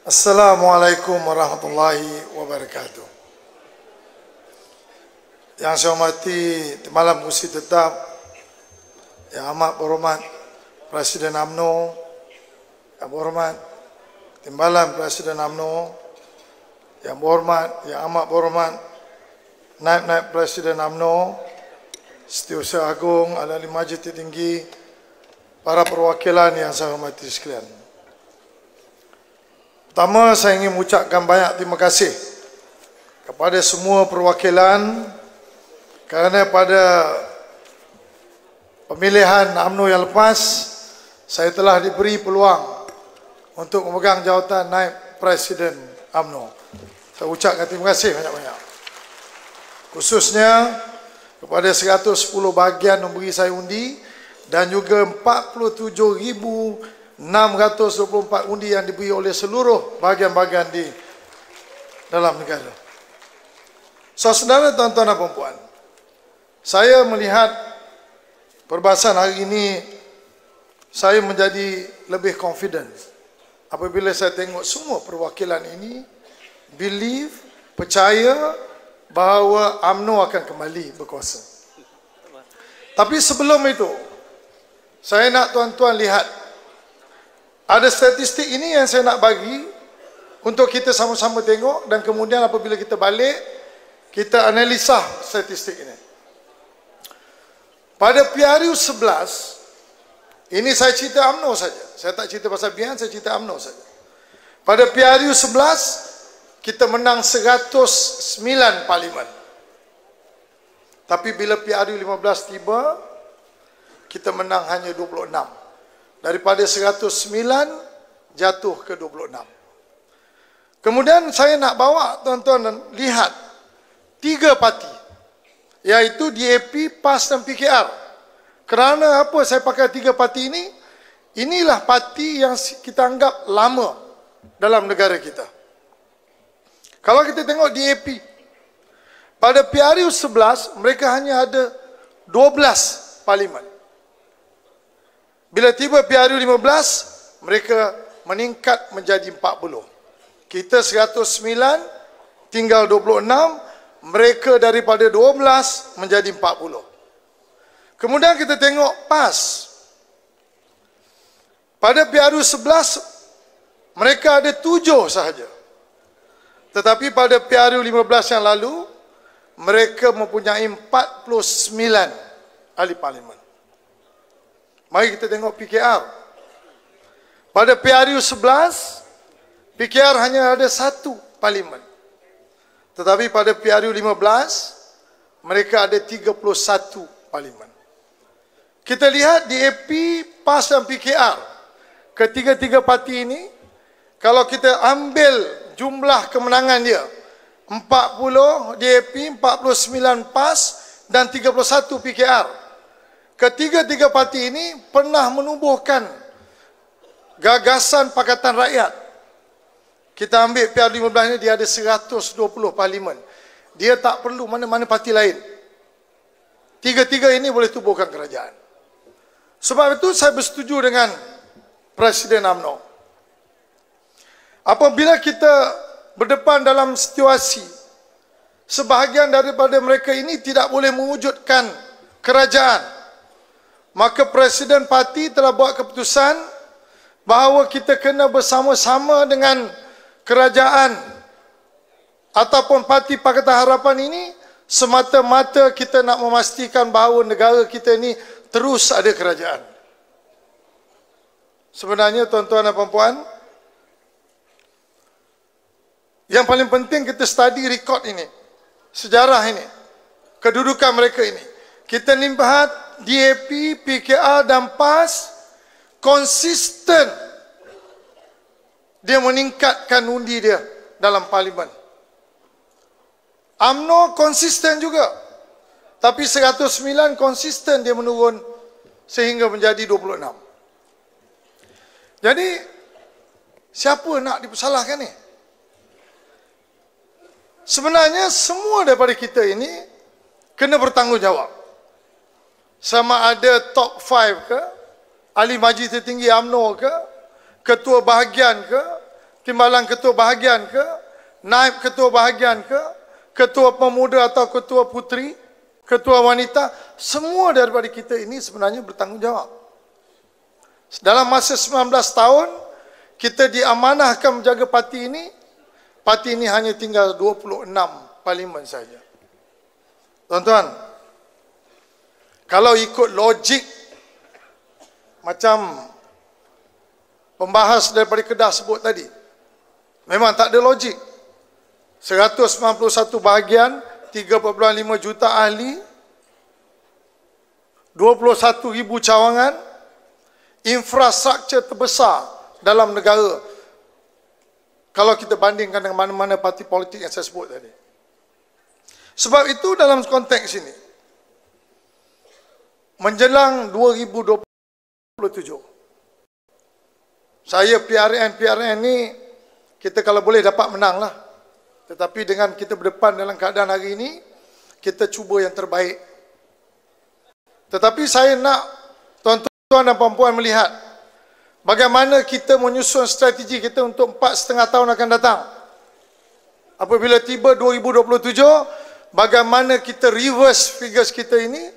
Assalamualaikum warahmatullahi wabarakatuh. Yang saya hormati Malam Kursi Tetap Yang amat berhormat Presiden UMNO, yang berhormat Timbalan Presiden UMNO, yang berhormat, yang amat berhormat Naib-Naib Presiden UMNO, Setiausaha Agung, Ahli Majlis Tertinggi, para perwakilan yang saya hormati sekalian. Pertama, saya ingin mengucapkan banyak terima kasih kepada semua perwakilan kerana pada pemilihan UMNO yang lepas, saya telah diberi peluang untuk memegang jawatan Naib Presiden UMNO. Saya ucapkan terima kasih banyak-banyak. Khususnya kepada 110 bahagian yang beri saya undi dan juga 47,624 undi yang diberi oleh seluruh bahagian-bahagian di dalam negara. Saudara, tuan-tuan dan puan-puan, saya melihat perbahasan hari ini, saya menjadi lebih confident apabila saya tengok semua perwakilan ini believe, percaya bahawa UMNO akan kembali berkuasa. Tapi sebelum itu, saya nak tuan-tuan lihat, ada statistik ini yang saya nak bagi untuk kita sama-sama tengok dan kemudian apabila kita balik, kita analisa statistik ini. Pada PRU 11, ini saya cerita UMNO saja. Saya tak cerita pasal BN, saya cerita UMNO saja. Pada PRU 11, kita menang 109 parlimen. Tapi bila PRU 15 tiba, kita menang hanya 26. Daripada 109 jatuh ke 26. Kemudian saya nak bawa tuan-tuan lihat 3 parti, iaitu DAP, PAS dan PKR. Kerana apa saya pakai 3 parti ini? Inilah parti yang kita anggap lama dalam negara kita. Kalau kita tengok DAP, pada PRU 11 mereka hanya ada 12 parlimen. Bila tiba PRU 15, mereka meningkat menjadi 40. Kita 109, tinggal 26, mereka daripada 12 menjadi 40. Kemudian kita tengok PAS. Pada PRU 11, mereka ada 7 sahaja. Tetapi pada PRU 15 yang lalu, mereka mempunyai 49 ahli parlimen. Mari kita tengok PKR. Pada PRU 11, PKR hanya ada 1 parlimen. Tetapi pada PRU 15, mereka ada 31 parlimen. Kita lihat DAP, PAS dan PKR. Ketiga-tiga parti ini, kalau kita ambil jumlah kemenangan dia, 40 DAP, 49 PAS dan 31 PKR. Ketiga-tiga parti ini pernah menubuhkan gagasan Pakatan Rakyat. Kita ambil PRU 15 ini, dia ada 120 parlimen. Dia tak perlu mana-mana parti lain. Tiga-tiga ini boleh tubuhkan kerajaan. Sebab itu saya bersetuju dengan Presiden UMNO. Apabila kita berdepan dalam situasi sebahagian daripada mereka ini tidak boleh mewujudkan kerajaan, maka Presiden Parti telah buat keputusan bahawa kita kena bersama-sama dengan kerajaan ataupun Parti Pakatan Harapan ini semata-mata kita nak memastikan bahawa negara kita ini terus ada kerajaan. Sebenarnya tuan-tuan dan puan-puan, yang paling penting kita study rekod ini, sejarah ini, kedudukan mereka ini. Kita lihat DAP, PKR dan PAS konsisten dia meningkatkan undi dia dalam parlimen. UMNO konsisten juga, tapi 109 konsisten dia menurun sehingga menjadi 26. Jadi siapa nak dipersalahkan ni? Sebenarnya semua daripada kita ini kena bertanggungjawab. Sama ada top 5 ke, ahli majlis tertinggi UMNO ke, ketua bahagian ke, timbalan ketua bahagian ke, naib ketua bahagian ke, ketua pemuda atau ketua putri, ketua wanita, semua daripada kita ini sebenarnya bertanggungjawab. Dalam masa 19 tahun, kita diamanahkan menjaga parti ini hanya tinggal 26 parlimen saja. Tuan-tuan, kalau ikut logik macam pembahas daripada Kedah sebut tadi, memang tak ada logik. 191 bahagian, 3.5 juta ahli, 21,000 cawangan, infrastruktur terbesar dalam negara kalau kita bandingkan dengan mana-mana parti politik yang saya sebut tadi. Sebab itu dalam konteks ini, menjelang 2027, saya PRN ni, kita kalau boleh dapat menang lah. Tetapi dengan kita berdepan dalam keadaan hari ini, kita cuba yang terbaik. Tetapi saya nak tuan-tuan dan puan-puan melihat bagaimana kita menyusun strategi kita untuk 4,5 tahun akan datang. Apabila tiba 2027, bagaimana kita reverse figures kita ini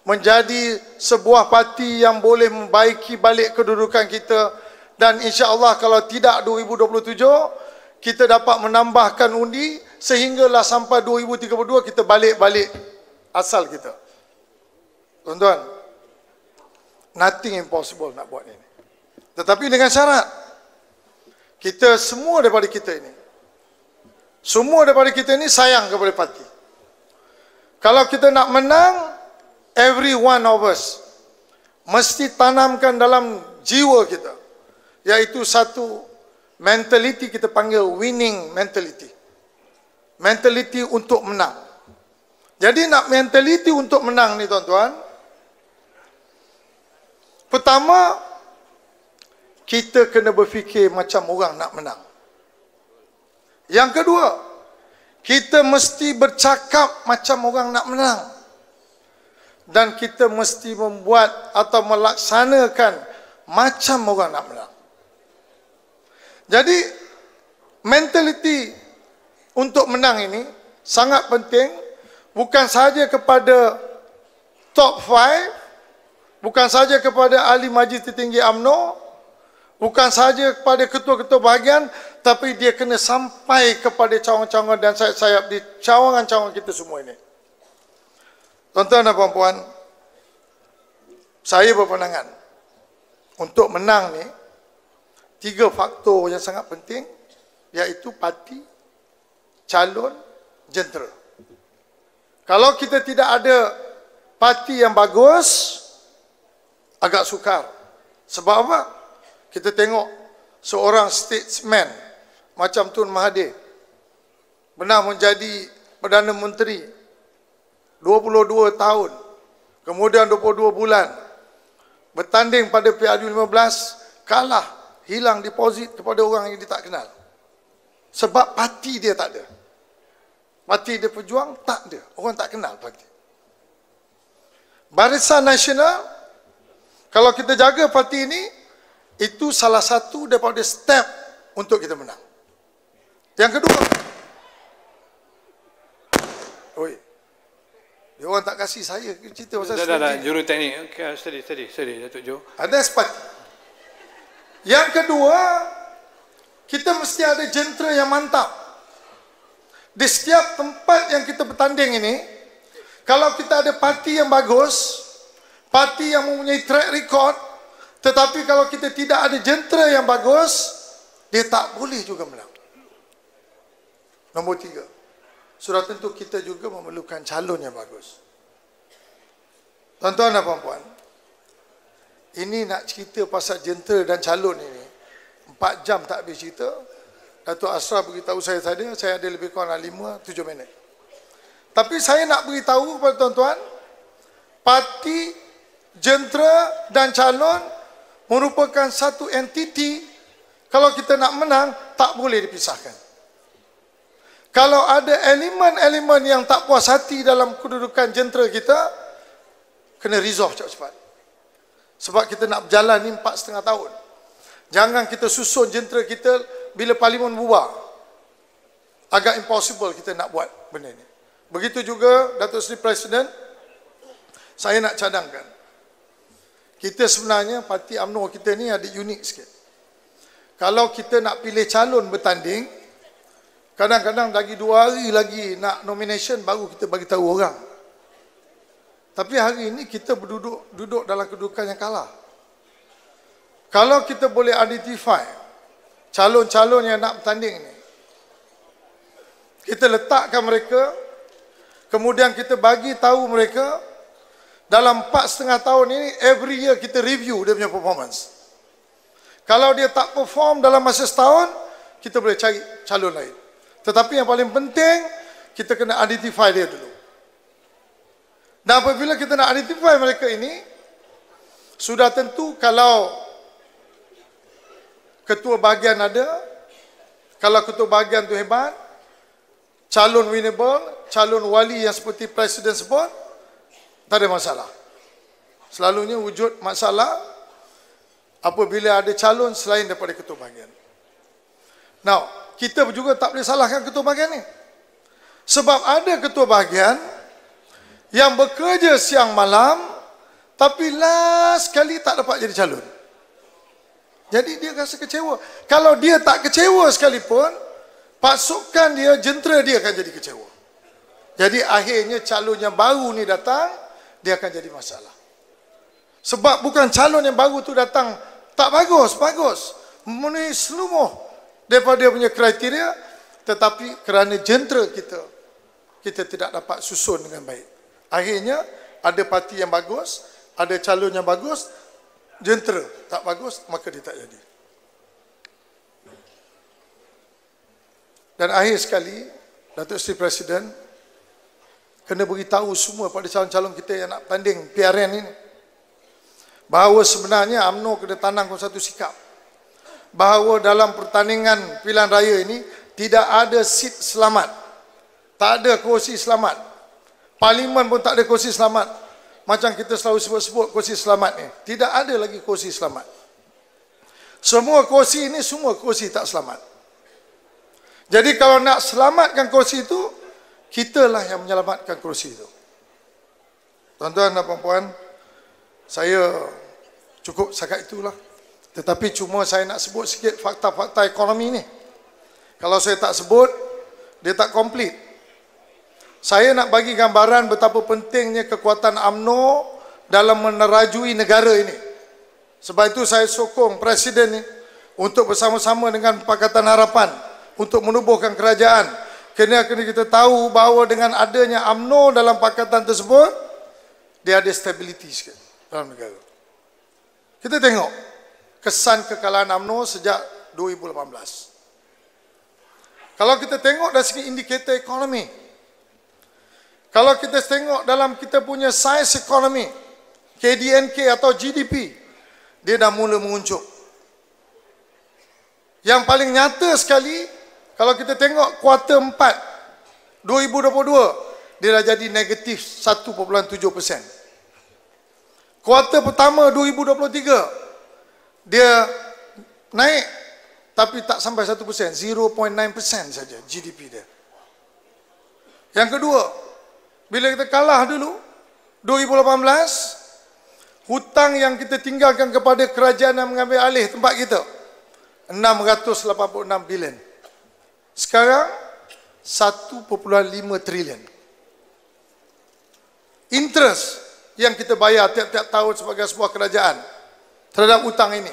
menjadi sebuah parti yang boleh membaiki balik kedudukan kita. Dan insya-Allah kalau tidak 2027, kita dapat menambahkan undi sehinggalah sampai 2032 kita balik asal kita. Tuan-tuan, nothing impossible nak buat ini. Tetapi dengan syarat, kita semua daripada kita ini sayang kepada parti. Kalau kita nak menang, every one of us mesti tanamkan dalam jiwa kita, iaitu satu mentality, kita panggil winning mentality. Mentality untuk menang. Jadi nak mentality untuk menang ni tuan-tuan, pertama, kita kena berfikir macam orang nak menang. Yang kedua, kita mesti bercakap macam orang nak menang. Dan kita mesti membuat atau melaksanakan macam orang nak menang. Jadi, mentaliti untuk menang ini sangat penting, bukan sahaja kepada top 5, bukan sahaja kepada ahli majlis tertinggi UMNO, bukan sahaja kepada ketua-ketua bahagian, tapi dia kena sampai kepada cawangan-cawangan dan sayap-sayap di cawangan-cawangan kita semua ini. Tuan-tuan dan puan-puan, saya berpandangan untuk menang ni, 3 faktor yang sangat penting, iaitu parti, calon, jentera. Kalau kita tidak ada parti yang bagus, agak sukar. Sebab apa? Kita tengok seorang statesman macam Tun Mahathir pernah menjadi Perdana Menteri 22 tahun, kemudian 22 bulan bertanding pada PRU15, kalah, hilang deposit kepada orang yang dia tak kenal. Sebab parti dia tak ada. Parti dia Perjuang tak ada. Orang tak kenal parti. Barisan Nasional, kalau kita jaga parti ini, itu salah satu daripada step untuk kita menang. Yang kedua, dia orang tak kasih saya cerita pasal dah, juruteknik. Okay, steady, Datuk Jo. Ada parti. Yang kedua, kita mesti ada jentera yang mantap. Di setiap tempat yang kita bertanding ini, kalau kita ada parti yang bagus, parti yang mempunyai track record, tetapi kalau kita tidak ada jentera yang bagus, dia tak boleh juga menang. Nombor 3, sudah tentu kita juga memerlukan calon yang bagus. Tuan-tuan dan puan-puan, ini nak cerita pasal jentera dan calon ini 4 jam tak habis cerita. Datuk Ashraf beritahu saya tadi, saya ada lebih kurang 5-7 minit. Tapi saya nak beritahu kepada tuan-tuan, parti, jentera dan calon merupakan satu entiti. Kalau kita nak menang, tak boleh dipisahkan. Kalau ada elemen-elemen yang tak puas hati dalam kedudukan jentera kita, kena resolve cepat-cepat. Sebab kita nak berjalan ni 4,5 tahun. Jangan kita susun jentera kita bila parlimen bubar, agak impossible kita nak buat benda ni. Begitu juga Datuk Seri Presiden, saya nak cadangkan, kita sebenarnya parti UMNO kita ni ada unik sikit. Kalau kita nak pilih calon bertanding, kadang-kadang lagi 2 hari lagi nak nomination baru kita bagi tahu orang. Tapi hari ini kita duduk dalam kedudukan yang kalah. Kalau kita boleh identify calon-calon yang nak bertanding ni, kita letakkan mereka, kemudian kita bagi tahu mereka, dalam 4,5 tahun ini, every year kita review dia punya performance. Kalau dia tak perform dalam masa setahun, kita boleh cari calon lain. Tetapi yang paling penting, kita kena identify dia dulu. Dan apabila kita nak identify mereka ini, sudah tentu kalau ketua bahagian ada, kalau ketua bahagian tu hebat, calon winnable, calon wali yang seperti Presiden sebut, tak ada masalah. Selalunya wujud masalah apabila ada calon selain daripada ketua bahagian. Now, kita juga tak boleh salahkan ketua bahagian ni. Sebab ada ketua bahagian yang bekerja siang malam, tapi last kali tak dapat jadi calon. Jadi dia rasa kecewa. Kalau dia tak kecewa sekalipun, pasukan dia, jentera dia akan jadi kecewa. Jadi akhirnya calon yang baru ni datang, dia akan jadi masalah. Sebab bukan calon yang baru tu datang tak bagus, memenuhi seluruh daripada dia punya kriteria, tetapi kerana jentera kita tidak dapat susun dengan baik. Akhirnya ada parti yang bagus, ada calon yang bagus, jentera tak bagus, maka dia tak jadi. Dan akhir sekali, Datuk Seri Presiden kena beritahu semua pada calon-calon kita yang nak tanding PRN ini, bahawa sebenarnya UMNO kena tanamkan satu sikap, bahawa dalam pertandingan pilihan raya ini tidak ada seat selamat, tak ada kursi selamat, parlimen pun tak ada kursi selamat. Macam kita selalu sebut-sebut kursi selamat ni, tidak ada lagi kursi selamat. Semua kursi ini semua kursi tak selamat. Jadi kalau nak selamatkan kursi itu, kitalah yang menyelamatkan kursi itu. Tuan-tuan dan puan-puan, saya cukup setakat itulah. Tetapi cuma saya nak sebut sikit fakta-fakta ekonomi ni. Kalau saya tak sebut, dia tak komplit. Saya nak bagi gambaran betapa pentingnya kekuatan UMNO dalam menerajui negara ini. Sebab itu saya sokong Presiden ni untuk bersama-sama dengan Pakatan Harapan untuk menubuhkan kerajaan. Kena kita tahu bahawa dengan adanya UMNO dalam pakatan tersebut, dia ada stability sikit dalam negara. Kita tengok kesan kekalahan UMNO sejak 2018. Kalau kita tengok dari segi indikator ekonomi, kalau kita tengok dalam kita punya saiz ekonomi, KDNK atau GDP, dia dah mula menguncup. Yang paling nyata sekali, kalau kita tengok kuarter 4 2022, dia dah jadi negatif 1.7%. Kuarter pertama 2023, dia naik, tapi tak sampai 1%, 0.9% saja GDP dia. Yang kedua, bila kita kalah dulu 2018, hutang yang kita tinggalkan kepada kerajaan yang mengambil alih tempat kita 686 bilion. Sekarang 1.5 trilion. Interest yang kita bayar tiap-tiap tahun sebagai sebuah kerajaan terhadap hutang ini,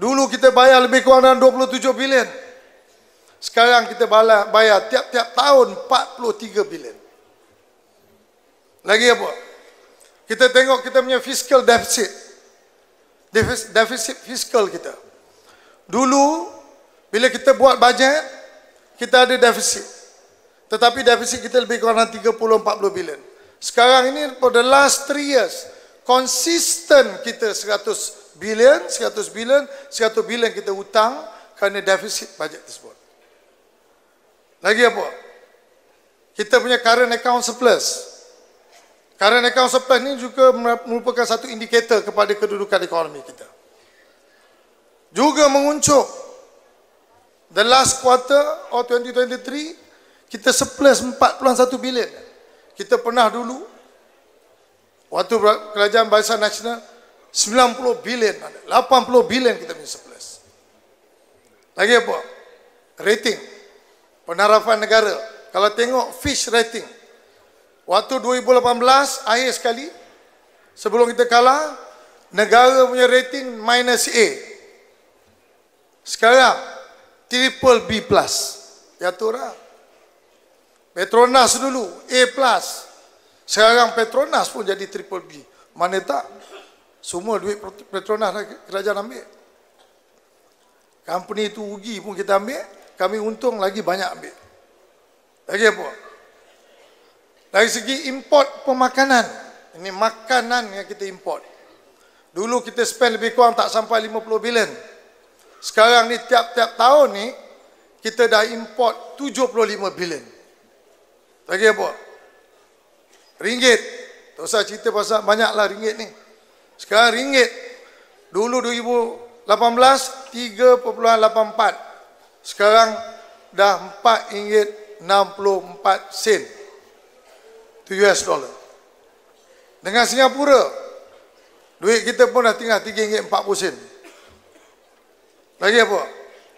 dulu kita bayar lebih kurang dalam 27 bilion. Sekarang kita bayar tiap-tiap tahun 43 bilion. Lagi apa? Kita tengok kita punya fiscal deficit. Deficit fiskal kita. Dulu bila kita buat bajet, kita ada deficit. Tetapi deficit kita lebih kurang 30-40 bilion. Sekarang ini for the last 3 years, konsisten kita 100 bilion kita hutang kerana deficit bajet tersebut. Lagi apa? Kita punya current account surplus. Current account surplus ini juga merupakan satu indikator kepada kedudukan ekonomi kita. Juga menguncup. The last quarter of 2023, kita surplus 4.1 bilion. Kita pernah dulu, waktu kerajaan Barisan Nasional, 90 bilion, 80 bilion kita punya surplus. Lagi apa? Rating, penarapan negara. Kalau tengok Fitch rating, waktu 2018, akhir sekali, sebelum kita kalah, negara punya rating -A. Sekarang, triple B+. Ya tu lah. Petronas dulu, A+. Sekarang Petronas pun jadi triple B. Mana tak? Semua duit Petronas kerajaan ambil. Company itu rugi pun kita ambil, kami untung lagi banyak ambil. Lagi apa? Dari segi import pemakanan, ini makanan yang kita import. Dulu kita spend lebih kurang tak sampai 50 bilion. Sekarang ni tiap-tiap tahun ni kita dah import 75 bilion. Lagi apa? Ringgit. Tak usah cerita pasal banyaklah ringgit ni. Sekarang ringgit. Dulu 2018 3.84. Sekarang dah RM4.64 tu US dollar. Dengan Singapura, duit kita pun dah tinggal RM3.40. Lagi apa?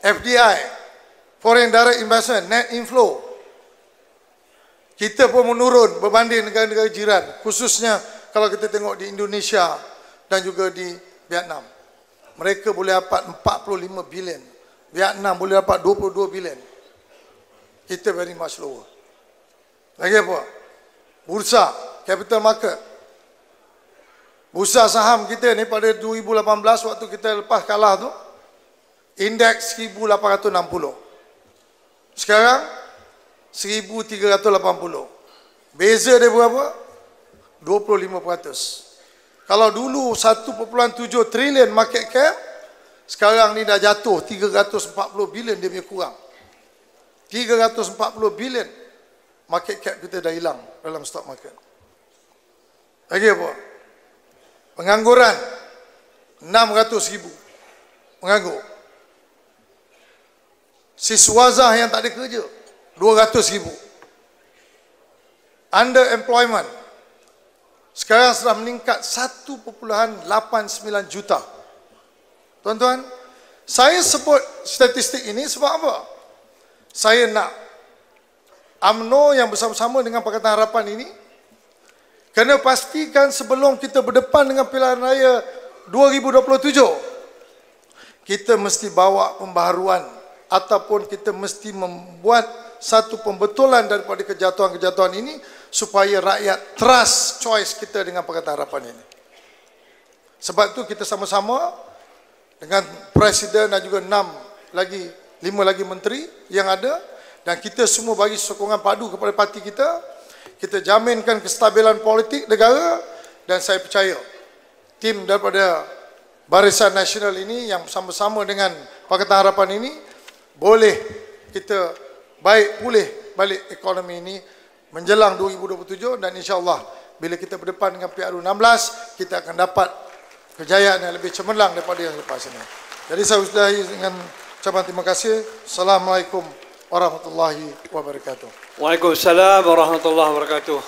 FDI, Foreign Direct Investment, net inflow. Kita pun menurun berbanding negara-negara jiran, khususnya kalau kita tengok di Indonesia dan juga di Vietnam. Mereka boleh dapat 45 bilion. Vietnam boleh dapat 22 bilion. Kita very much lower. Lagi apa? Bursa, capital market. Bursa saham kita ni pada 2018 waktu kita lepas kalah tu, indeks 1860. Sekarang 1380. Beza dia berapa? 25%. Kalau dulu 1.7 trilion market cap, sekarang ni dah jatuh 340 bilion dia punya kurang. 340 bilion market cap kita dah hilang dalam stock market. Lagi apa? Pengangguran 600,000 penganggur. Siswazah yang tak ada kerja 200,000. Underemployment sekarang sudah meningkat 1.89 juta. Tuan-tuan, saya sebut statistik ini sebab apa? Saya nak UMNO yang bersama-sama dengan Pakatan Harapan ini kena pastikan sebelum kita berdepan dengan pilihan raya 2027, kita mesti bawa pembaharuan ataupun kita mesti membuat satu pembetulan daripada kejatuhan-kejatuhan ini supaya rakyat trust choice kita dengan Pakatan Harapan ini. Sebab itu kita sama-sama dengan Presiden dan juga 5 lagi menteri yang ada, dan kita semua bagi sokongan padu kepada parti kita. Kita jaminkan kestabilan politik negara, dan saya percaya tim daripada Barisan Nasional ini yang bersama-sama dengan Pakatan Harapan ini boleh kita baik pulih balik ekonomi ini menjelang 2027, dan insya-Allah bila kita berdepan dengan PRU16 kita akan dapat kejayaan yang lebih cemerlang daripada yang lepas ini. Jadi saya sudahi dengan ucapan terima kasih. Assalamualaikum warahmatullahi wabarakatuh. Waalaikumsalam warahmatullahi wabarakatuh.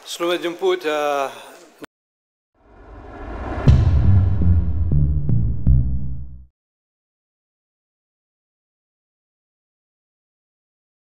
Selamat jemput